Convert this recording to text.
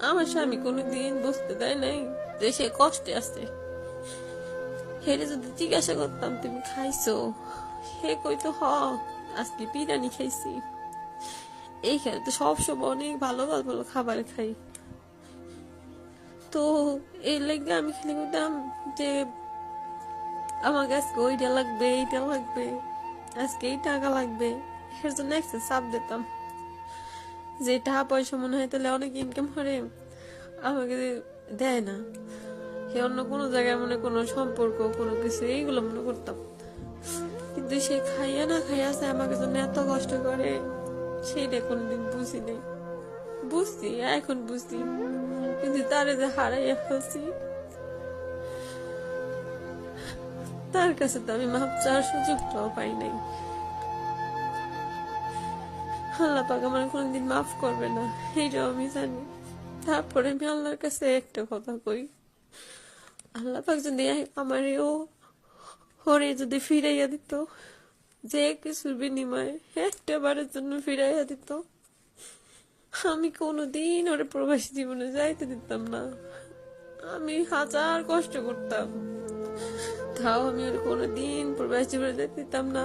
আমার স্বামী কোনোদিন বুঝতে দেয় নাই যে সে কষ্টে আছে। হেরে যদি জিজ্ঞাসা করতাম তুমি খাইছো, হে কইতো হ আজকে বিরিয়ানি খাইছি। এইখানে তো সবসময় অনেক ভালো ভালো ভালো খাবার খাই। তো এই লেগে আমি খালি বলতাম যে আমার আজকে ওইটা লাগবে, এইটা লাগবে, আজকে এই টাকা লাগবে। এর জন্য একটা চাপ দিতাম যে টাকা পয়সা মনে হয় তাহলে অনেক ইনকাম করে, আমাকে দেয় না। সে অন্য কোনো জায়গায় মনে কোনো সম্পর্ক কোনো কিছু এইগুলো মনে করতাম। কিন্তু সে খাইয়া না খাইয়া আছে আমাকে জন্য এত কষ্ট করে, সেইটা কোনোদিন বুঝি নাই। বুঝছি, এখন বুঝছি, কিন্তু তারে যে হারাইয়া ফেলছি, তার কাছে তো আমি মাপ চাওয়ার সুযোগটাও পাই নাই। আল্লাহ পাক আমার কোনোদিন মাফ করবে না, এইটাও আমি জানি। তারপরে আমি আল্লাহর কাছে একটা কথা কই, আল্লাহ পাক যদি আমারও হরে যদি ফিরাইয়া দিত, যে কিছুর বিনিময়ে একটা বারের জন্য ফিরাইয়া দিত, আমি কোনোদিন ওরে প্রবাসী জীবনে যাইতে দিতাম না। আমি হাজার কষ্ট করতাম, তাও আমি ওর কোনোদিন প্রবাসী জীবনে যাইতে দিতাম না।